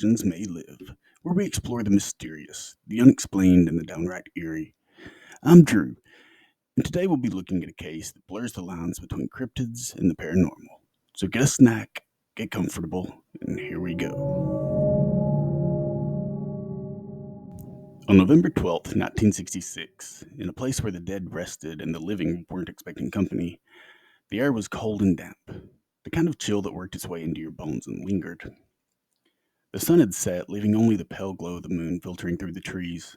legends may live, where we explore the mysterious, the unexplained, and the downright eerie. I'm Drew, and today we'll be looking at a case that blurs the lines between cryptids and the paranormal. So get a snack, get comfortable, and here we go. On November 12th, 1966, in a place where the dead rested and the living weren't expecting company, the air was cold and damp, the kind of chill that worked its way into your bones and lingered. The sun had set, leaving only the pale glow of the moon filtering through the trees.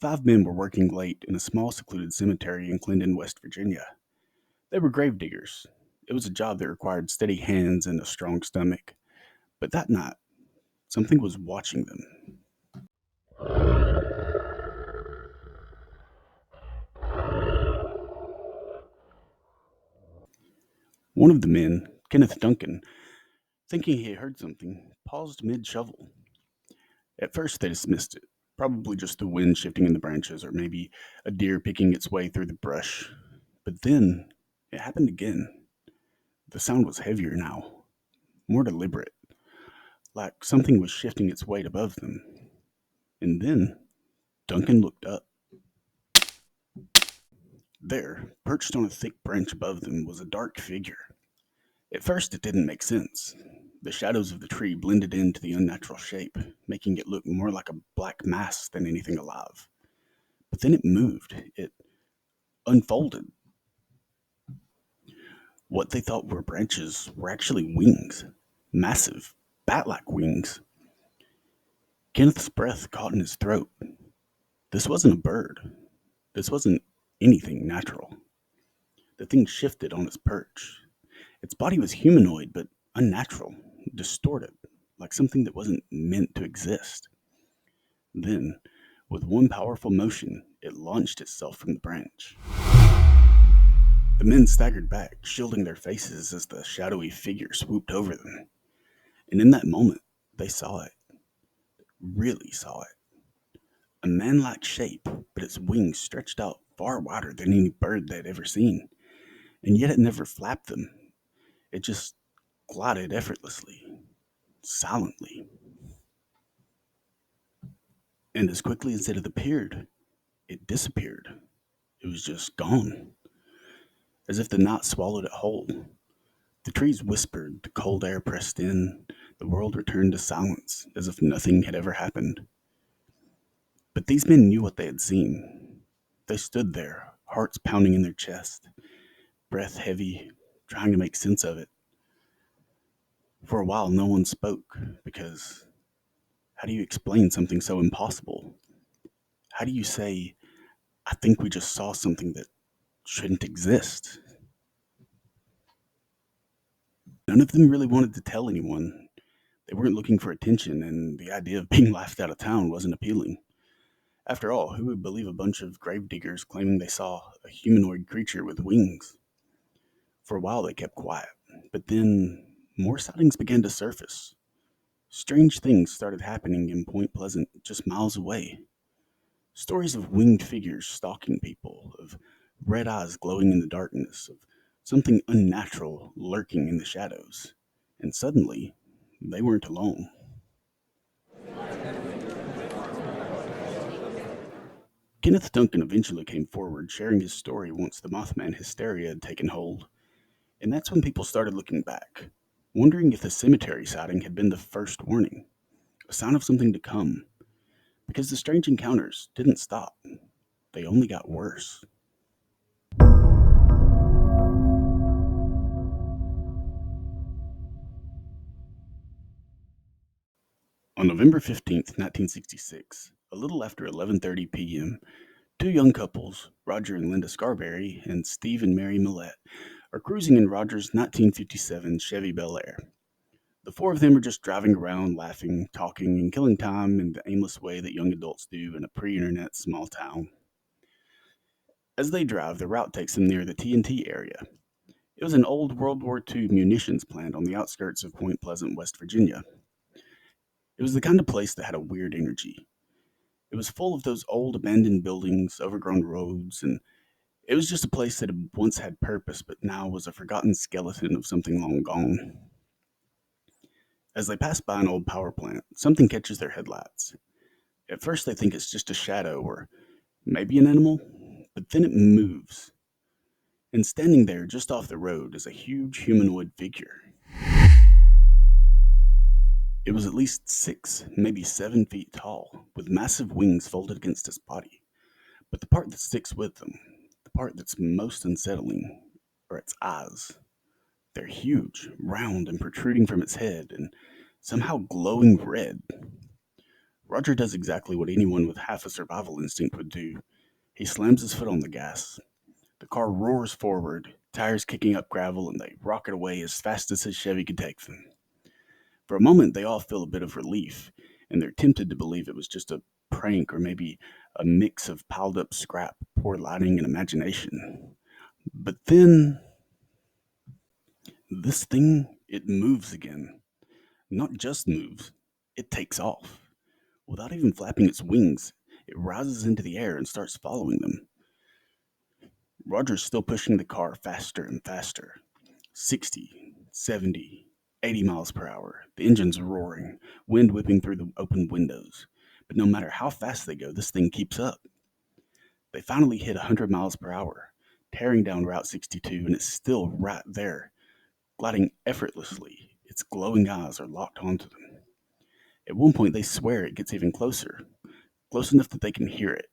5 men were working late in a small secluded cemetery in Clinton, West Virginia. They were grave diggers. It was a job that required steady hands and a strong stomach. But that night, something was watching them. One of the men, Kenneth Duncan, thinking he had heard something, paused mid shovel. At first, they dismissed it, probably just the wind shifting in the branches or maybe a deer picking its way through the brush. But then, it happened again. The sound was heavier now, more deliberate, like something was shifting its weight above them. And then, Duncan looked up. There, perched on a thick branch above them, was a dark figure. At first, it didn't make sense. The shadows of the tree blended into the unnatural shape, making it look more like a black mass than anything alive. But then it moved. It unfolded. What they thought were branches were actually wings. Massive, bat-like wings. Kenneth's breath caught in his throat. This wasn't a bird. This wasn't anything natural. The thing shifted on its perch. Its body was humanoid, but unnatural, distorted, like something that wasn't meant to exist. Then, with one powerful motion, it launched itself from the branch. The men staggered back, shielding their faces as the shadowy figure swooped over them. And in that moment, they saw it. Really saw it. A man-like shape, but its wings stretched out far wider than any bird they'd ever seen. And yet it never flapped them. It just glided effortlessly, silently. And as quickly as it had appeared, it disappeared. It was just gone, as if the night swallowed it whole. The trees whispered, the cold air pressed in, the world returned to silence, as if nothing had ever happened. But these men knew what they had seen. They stood there, hearts pounding in their chest, breath heavy, trying to make sense of it. For a while, no one spoke, because how do you explain something so impossible? How do you say, I think we just saw something that shouldn't exist? None of them really wanted to tell anyone. They weren't looking for attention, and the idea of being laughed out of town wasn't appealing. After all, who would believe a bunch of gravediggers claiming they saw a humanoid creature with wings? For a while, they kept quiet, but then more sightings began to surface. Strange things started happening in Point Pleasant, just miles away. Stories of winged figures stalking people, of red eyes glowing in the darkness, of something unnatural lurking in the shadows. And suddenly, they weren't alone. Kenneth Duncan eventually came forward, sharing his story once the Mothman hysteria had taken hold. And that's when people started looking back, wondering if the cemetery sighting had been the first warning, a sign of something to come. Because the strange encounters didn't stop, they only got worse. On November 15th, 1966, a little after 11:30 p.m., two young couples, Roger and Linda Scarberry and Steve and Mary Millette, are cruising in Roger's 1957 Chevy Bel Air. The four of them are just driving around, laughing, talking, and killing time in the aimless way that young adults do in a pre-internet small town. As they drive, the route takes them near the TNT area. It was an old World War II munitions plant on the outskirts of Point Pleasant, West Virginia. It was the kind of place that had a weird energy. It was full of those old abandoned buildings, overgrown roads, and it was just a place that had once had purpose but now was a forgotten skeleton of something long gone. As they pass by an old power plant, something catches their headlights. At first, they think it's just a shadow or maybe an animal, but then it moves. And standing there just off the road is a huge humanoid figure. It was at least 6, maybe 7 feet tall, with massive wings folded against its body. But the part that sticks with them, the part that's most unsettling, are its eyes. They're huge, round, and protruding from its head, and somehow glowing red. Roger does exactly what anyone with half a survival instinct would do. He slams his foot on the gas. The car roars forward, tires kicking up gravel, and they rocket away as fast as his Chevy could take them. For a moment, they all feel a bit of relief, and they're tempted to believe it was just a prank or maybe a mix of piled up scrap, poor lighting, and imagination. But then, this thing, it moves again. Not just moves, it takes off. Without even flapping its wings, it rises into the air and starts following them. Roger's still pushing the car faster and faster. 60, 70, 80 miles per hour. The engine's roaring, wind whipping through the open windows. But no matter how fast they go, this thing keeps up. They finally hit 100 miles per hour, tearing down Route 62, and it's still right there, gliding effortlessly. Its glowing eyes are locked onto them. At one point, they swear it gets even closer, close enough that they can hear it.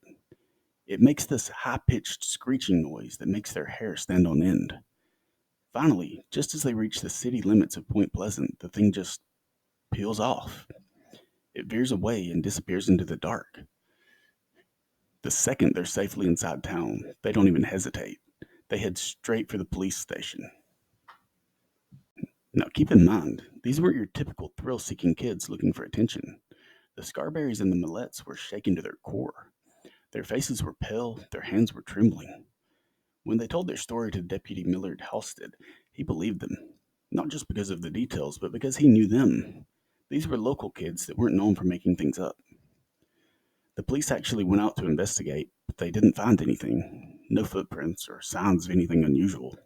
It makes this high-pitched screeching noise that makes their hair stand on end. Finally, just as they reach the city limits of Point Pleasant, the thing just peels off. It veers away and disappears into the dark. The second they're safely inside town, they don't even hesitate. They head straight for the police station. Now keep in mind, these weren't your typical thrill-seeking kids looking for attention. The Scarberries and the Millettes were shaken to their core. Their faces were pale, their hands were trembling. When they told their story to Deputy Millard Halstead, he believed them, not just because of the details, but because he knew them. These were local kids that weren't known for making things up. The police actually went out to investigate, but they didn't find anything. No footprints or signs of anything unusual.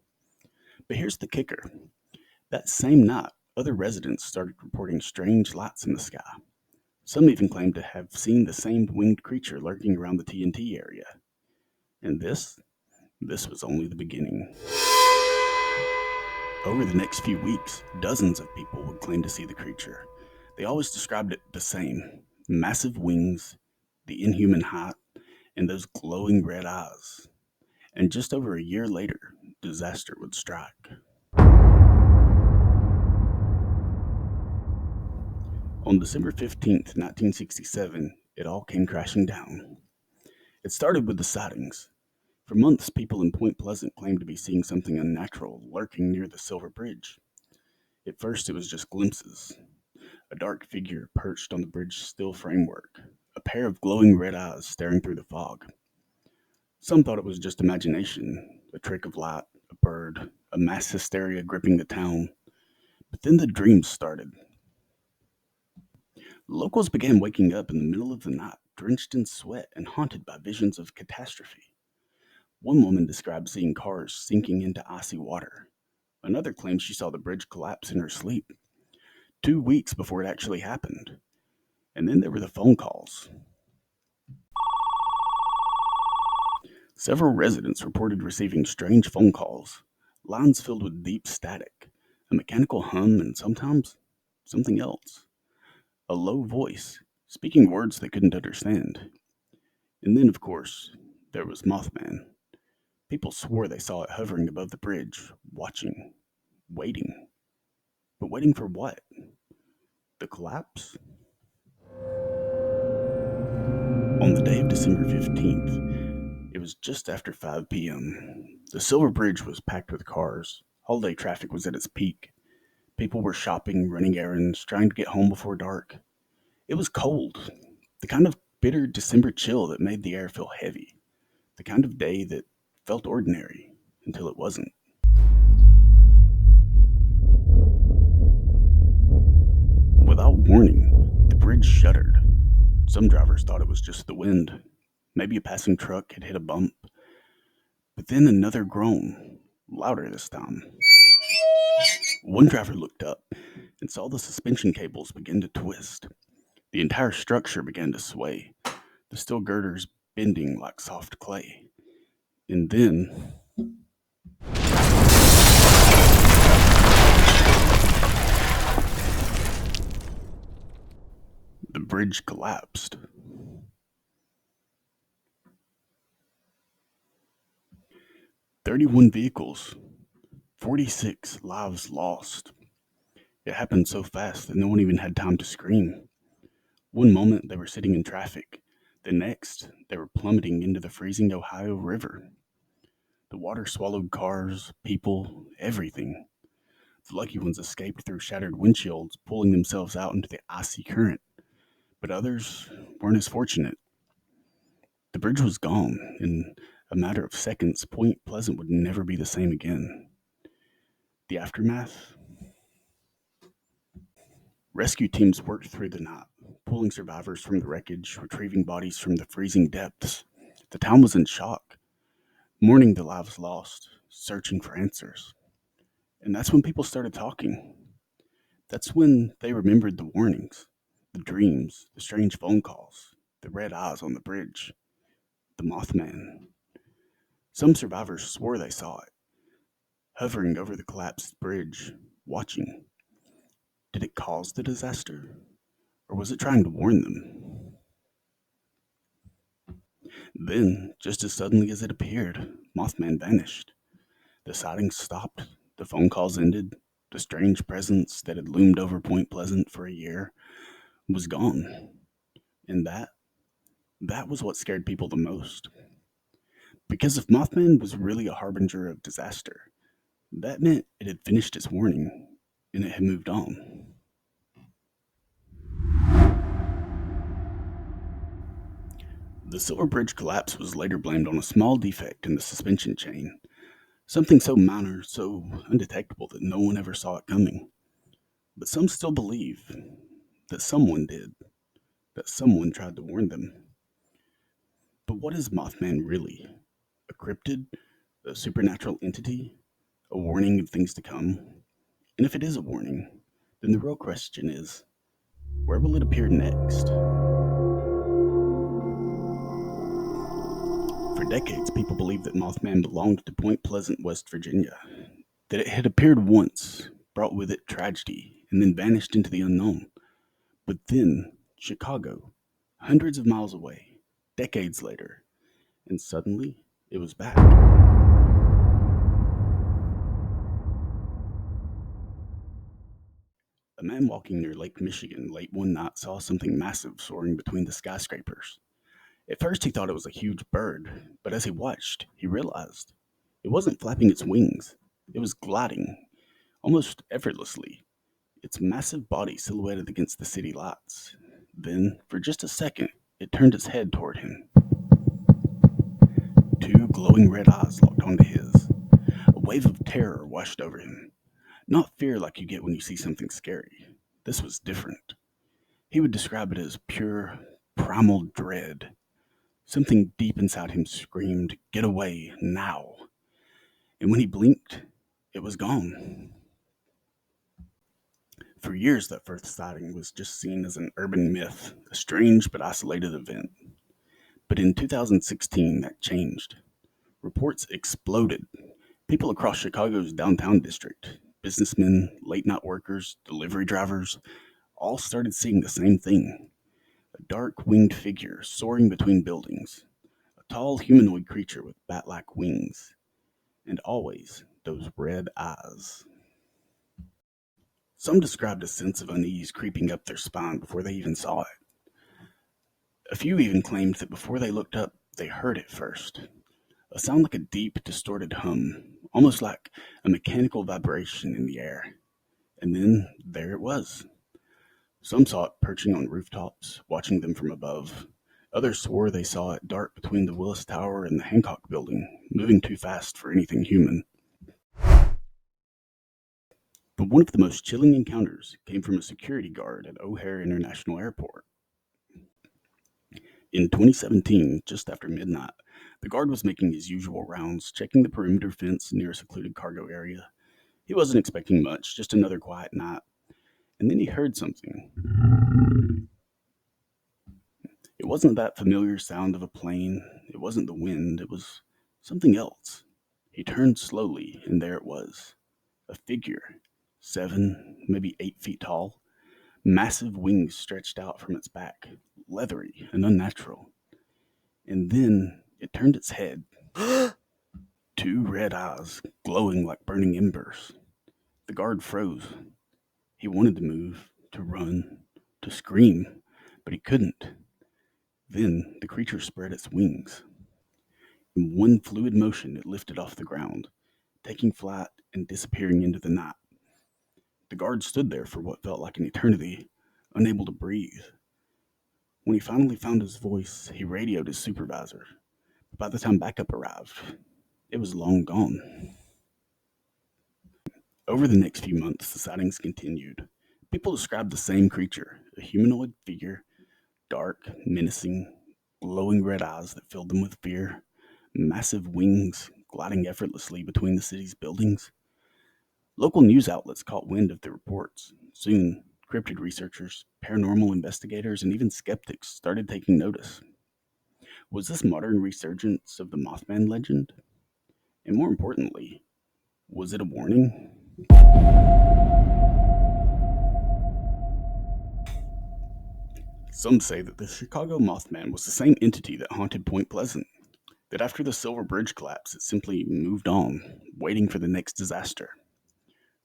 But here's the kicker. That same night, other residents started reporting strange lights in the sky. Some even claimed to have seen the same winged creature lurking around the TNT area. And this was only the beginning. Over the next few weeks, dozens of people would claim to see the creature. They always described it the same: massive wings, the inhuman height, and those glowing red eyes. And just over a year later, disaster would strike. On December 15th, 1967, it all came crashing down. It started with the sightings. For months, people in Point Pleasant claimed to be seeing something unnatural lurking near the Silver Bridge. At first, it was just glimpses. A dark figure perched on the bridge's steel framework, a pair of glowing red eyes staring through the fog. Some thought it was just imagination, a trick of light, a bird, a mass hysteria gripping the town. But then the dreams started. Locals began waking up in the middle of the night, drenched in sweat and haunted by visions of catastrophe. One woman described seeing cars sinking into icy water. Another claimed she saw the bridge collapse in her sleep, 2 weeks before it actually happened. And then there were the phone calls. Several residents reported receiving strange phone calls, lines filled with deep static, a mechanical hum, and sometimes something else. A low voice, speaking words they couldn't understand. And then, of course, there was Mothman. People swore they saw it hovering above the bridge, watching, waiting. But waiting for what? The collapse? On the day of December 15th, it was just after 5 p.m. The Silver Bridge was packed with cars. Holiday traffic was at its peak. People were shopping, running errands, trying to get home before dark. It was cold, the kind of bitter December chill that made the air feel heavy, the kind of day that felt ordinary until it wasn't. Without warning, the bridge shuddered. Some drivers thought it was just the wind. Maybe a passing truck had hit a bump. But then another groan, louder this time. One driver looked up and saw the suspension cables begin to twist. The entire structure began to sway, the steel girders bending like soft clay. And then the bridge collapsed. 31 vehicles, 46 lives lost. It happened so fast that no one even had time to scream. One moment they were sitting in traffic, the next they were plummeting into the freezing Ohio River. The water swallowed cars, people, everything. The lucky ones escaped through shattered windshields, pulling themselves out into the icy current. But others weren't as fortunate. The bridge was gone. In a matter of seconds, Point Pleasant would never be the same again. The aftermath? Rescue teams worked through the night, pulling survivors from the wreckage, retrieving bodies from the freezing depths. The town was in shock, mourning the lives lost, searching for answers. And that's when people started talking. That's when they remembered the warnings, the dreams, the strange phone calls, the red eyes on the bridge, the Mothman. Some survivors swore they saw it, hovering over the collapsed bridge, watching. Did it cause the disaster? Or was it trying to warn them? Then, just as suddenly as it appeared, Mothman vanished. The sightings stopped, the phone calls ended, the strange presence that had loomed over Point Pleasant for a year was gone. And that was what scared people the most. Because if Mothman was really a harbinger of disaster, that meant it had finished its warning and it had moved on. The Silver Bridge collapse was later blamed on a small defect in the suspension chain, something so minor, so undetectable that no one ever saw it coming. But some still believe that someone did, that someone tried to warn them. But what is Mothman really? A cryptid? A supernatural entity? A warning of things to come? And if it is a warning, then the real question is, where will it appear next? For decades, people believed that Mothman belonged to Point Pleasant, West Virginia, that it had appeared once, brought with it tragedy, and then vanished into the unknown. But then, Chicago, hundreds of miles away, decades later, and suddenly it was back. A man walking near Lake Michigan late one night saw something massive soaring between the skyscrapers. At first, he thought it was a huge bird, but as he watched, he realized it wasn't flapping its wings, it was gliding, almost effortlessly, its massive body silhouetted against the city lights. Then, for just a second, it turned its head toward him. Two glowing red eyes locked onto his. A wave of terror washed over him. Not fear like you get when you see something scary. This was different. He would describe it as pure, primal dread. Something deep inside him screamed, "Get away, now." And when he blinked, it was gone. For years, that first sighting was just seen as an urban myth, a strange but isolated event. But in 2016, that changed. Reports exploded. People across Chicago's downtown district, businessmen, late night workers, delivery drivers, all started seeing the same thing. A dark winged figure soaring between buildings, a tall humanoid creature with bat like wings, and always those red eyes. Some described a sense of unease creeping up their spine before they even saw it. A few even claimed that before they looked up, they heard it first. A sound like a deep, distorted hum, almost like a mechanical vibration in the air. And then there it was. Some saw it perching on rooftops, watching them from above. Others swore they saw it dart between the Willis Tower and the Hancock Building, moving too fast for anything human. But one of the most chilling encounters came from a security guard at O'Hare International Airport. In 2017, just after midnight, the guard was making his usual rounds, checking the perimeter fence near a secluded cargo area. He wasn't expecting much, just another quiet night. And then he heard something. It wasn't that familiar sound of a plane, it wasn't the wind, it was something else. He turned slowly, and there it was, a figure, 7, maybe 8 feet tall, massive wings stretched out from its back, leathery and unnatural. And then it turned its head, 2 red eyes glowing like burning embers. The guard froze. He wanted to move, to run, to scream, but he couldn't. Then the creature spread its wings. In one fluid motion, it lifted off the ground, taking flight and disappearing into the night. The guard stood there for what felt like an eternity, unable to breathe. When he finally found his voice, he radioed his supervisor. But by the time backup arrived, it was long gone. Over the next few months, the sightings continued. People described the same creature, a humanoid figure, dark, menacing, glowing red eyes that filled them with fear, massive wings gliding effortlessly between the city's buildings. Local news outlets caught wind of the reports. Soon, cryptid researchers, paranormal investigators, and even skeptics started taking notice. Was this modern resurgence of the Mothman legend? And more importantly, was it a warning? Some say that the Chicago Mothman was the same entity that haunted Point Pleasant, that after the Silver Bridge collapse, it simply moved on, waiting for the next disaster.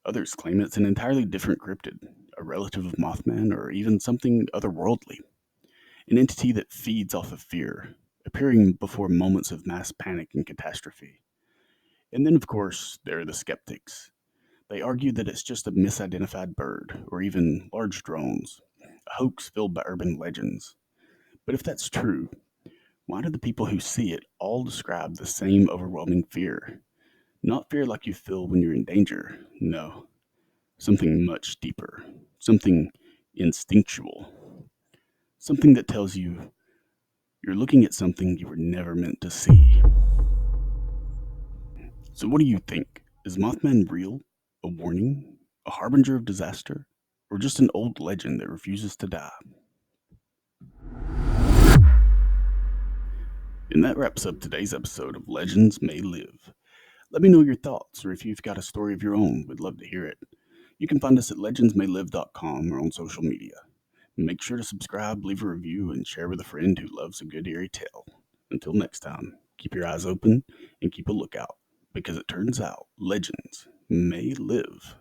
Others claim it's an entirely different cryptid, a relative of Mothman, or even something otherworldly, an entity that feeds off of fear, appearing before moments of mass panic and catastrophe. And then, of course, there are the skeptics. They argue that it's just a misidentified bird, or even large drones, a hoax filled by urban legends. But if that's true, why do the people who see it all describe the same overwhelming fear? Not fear like you feel when you're in danger, no. Something much deeper. Something instinctual. Something that tells you you're looking at something you were never meant to see. So, what do you think? Is Mothman real? A warning? A harbinger of disaster? Or just an old legend that refuses to die? And that wraps up today's episode of Legends May Live. Let me know your thoughts, or if you've got a story of your own, we'd love to hear it. You can find us at legendsmaylive.com or on social media. Make sure to subscribe, leave a review, and share with a friend who loves a good eerie tale. Until next time, keep your eyes open and keep a lookout, because it turns out legends may live.